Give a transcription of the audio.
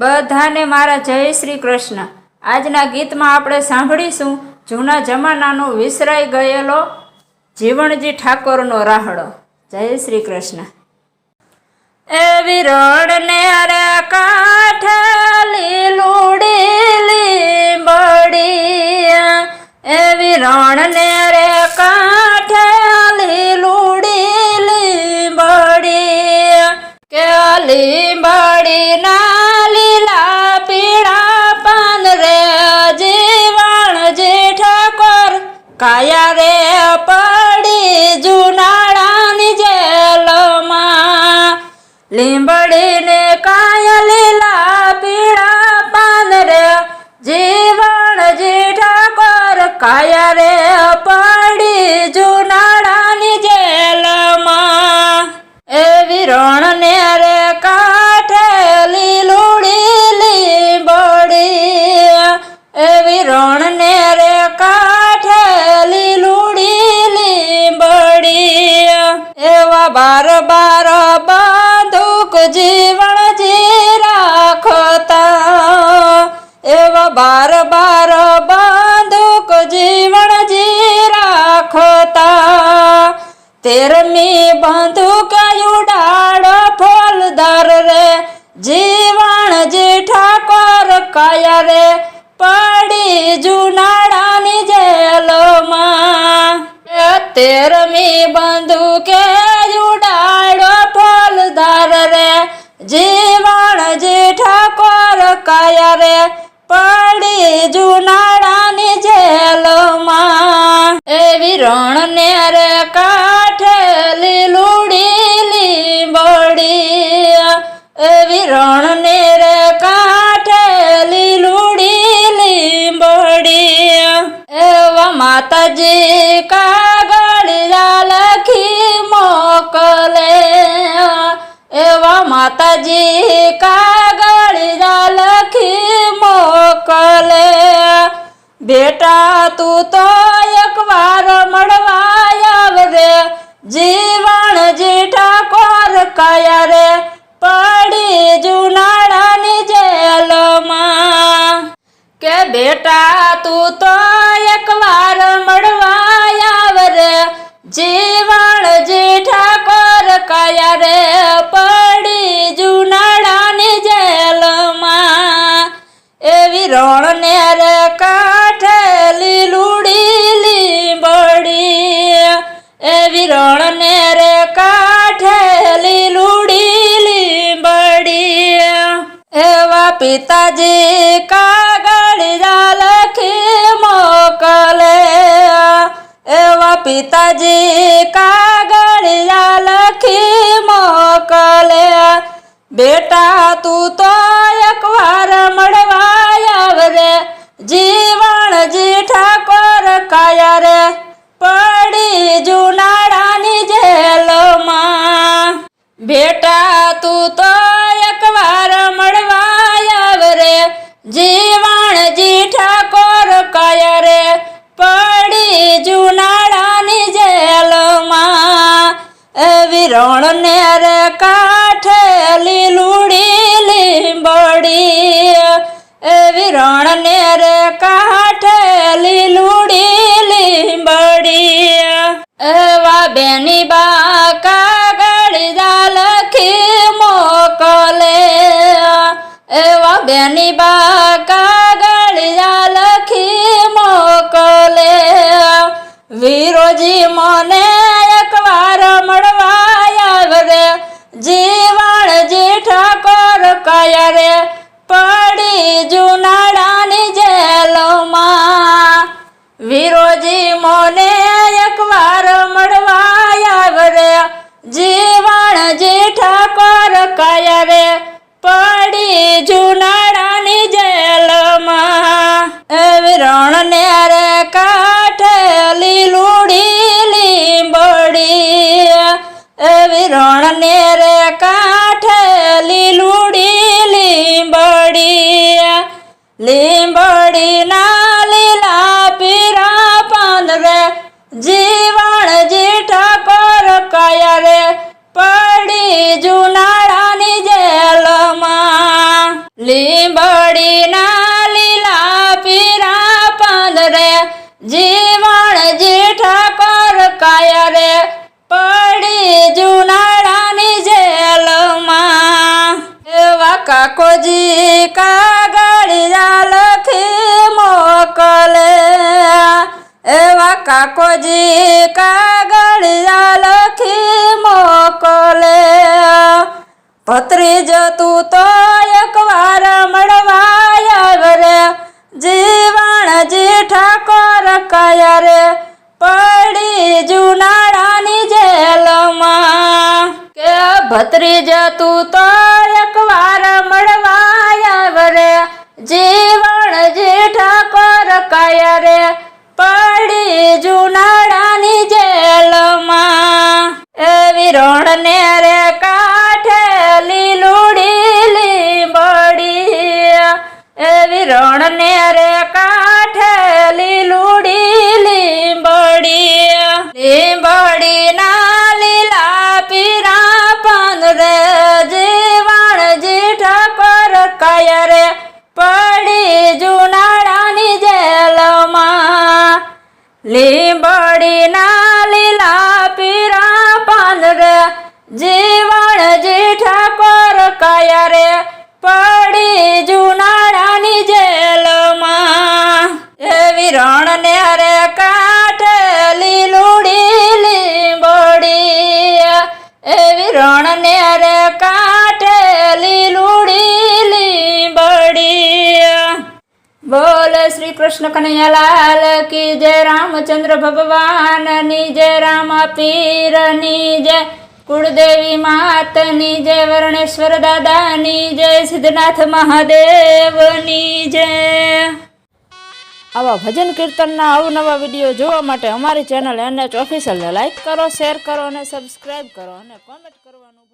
બધાને મારા જય શ્રી કૃષ્ણ। આજના ગીતમાં આપણે સાંભળીશું જૂના જમાનાનો વિસરાઈ ગયેલો જીવણજી ઠાકોરનો રાહડો। જય શ્રી કૃષ્ણ। એવી રણને રે કાંઠે લીલુડી લીંબડી, એવી રણને રે કાંઠે લીલુડી લીંબડી, કે લીંબડી ના લીલા પીળા પાન રે જીવણજી ઠાકોર કાયા રે પડી જુનાળાની જેલમાં। લીંબડી ને કાયા લીલા પીળા પાન રે જીવણજી ઠાકોર કાયા રે પડી જુનાળાની જેલમાં। એવી રણને રે કાંઠે લીલુડી લીંબડી, એવી રણને રે કાંઠે લીલુડી લીંબડી, એવા બાર બાર બંદૂક જીવણજી રાખતા, એવા બાર બાર બંદૂક જીવણજી રાખતા। 13મી બંદૂક ઉડાડો ફોલદાર રે જીવણજી ઠાકોર કાયા રે પડી જુનાળાની જેલમાં। 13મી બંદૂકે ઉડાડો ફોલદાર રે જીવણજી ઠાકોર કાયા રે પડી જુનાળાની જેલમાં। એવી રણને રે કાંઠે લીલુડી લીંબડી, એવી રણને રે કાંઠે લીલુડી લીંબડી, એવા માતાજી કાગળિયા લખી મોકલે, એવા માતાજી કાગળિયા લખી મોકલે। બેટા તું તો એકવાર મળવા આવરે જીવણજી ઠાકોર કાયા રે પડી જુનાળાની જેલમાં, કે બેટા તું તો એકવાર મળવા આવરે જીવણજી ઠાકોર કાયા રે પડી જુનાળાની જેલમાં। એવી રણને રે કાંઠે લીલુડી લીંબડી, એવી રણને રે કાંઠે લીલુડી લીંબડી, એવા પિતાજી કાગળિયા લખી મોકલે, એવા પિતાજી કાગળિયા લખી મોકલે। બેટા તું તો એકવાર મળવા આવરે જીવણજી ઠાકોર કાયા રે પડી જુનાળાની જેલમાં। બેટા તું તો એકવાર મળવા આવરે જીવણજી ઠાકોર કાયા રે પડી જુનાળાની જેલમાં। એવી રણને રે કાંઠે લીલુડી લીંબડી, એવી રણને રે કાંઠે લીલુડી લીંબડી, એવા બેની બા કાગળિયા લખી મોકલે, એવા બેની બા કાગળિયા લખી મોકલે। વીરોજી મને એકવાર મળવા આવરે જીવણજી ઠાકોર કાયા રે પડી જુનાળાની જેલમાં। વીરોજી મને એકવાર મળવા આવરે જીવણજી ઠાકોર કાયા રે પડી જુનાળાની જેલમાં। એવી રણને રે કાંઠે લીલુડી લીંબડી, એવી રણને રે કાંઠે લીલુડી લીંબડી, લીંબડી ના લીલા પીળા પાન રે જીવણજી ઠાકોર કાયા રે પડી જુનાળાની જેલમાં। લીંબડીના લીલા પીરા પાંદરે જીવણ જેઠા કર કાયા રે પડી જુનાળાની જેલમાં એવા કાકોજી કાગળિયા લખી મોકલે એવા કાકોજી કાગળિયા લખી મોકલે ભત્રીજ તું તો એકવાર મળવા આવ રે જીવણ જેઠા કર કાયા રે પડી જુનાળાની જેલમાં કે ભત્રીજ તું તો એકવાર મળવા આવ રે જીવણ જેઠા કર કાયા રે પડી જુનાળાની જેલમાં એવી રણને રે કાંઠે લીલુડી લીંબડી એવી રણને રે કાંઠે લીલુડી લીંબડી લીંબડીના લીલા પીરા પાંદરે જીવણ જેઠા કર કાયા રે પડી જુનાળાની જેલમાં લીંબડીના લીલા પીરા પાંદરે જીવણ જેઠા કર કાયા રે પડી જુનાળાની જેલમાં એવી રણને રે કાંઠે લીલુડી લીંબડી એવી રણને રે કાંઠે લીલુડી લીંબડી બોલ શ્રી કૃષ્ણ કનૈયાલાલ કી જય રામચંદ્ર ભગવાનની જય રામ પીરની જય કુળદેવી માતની જય વર્ણેશ્વર દાદાની જય સિદ્ધનાથ મહાદેવની જય આવા ભજન કીર્તનના અવનવા વિડીયો જોવા માટે અમારી ચેનલ NH ઓફિશિયલને લાઈક કરો, શેર કરો અને સબસ્ક્રાઈબ કરો અને કોમેન્ટ કરવાનું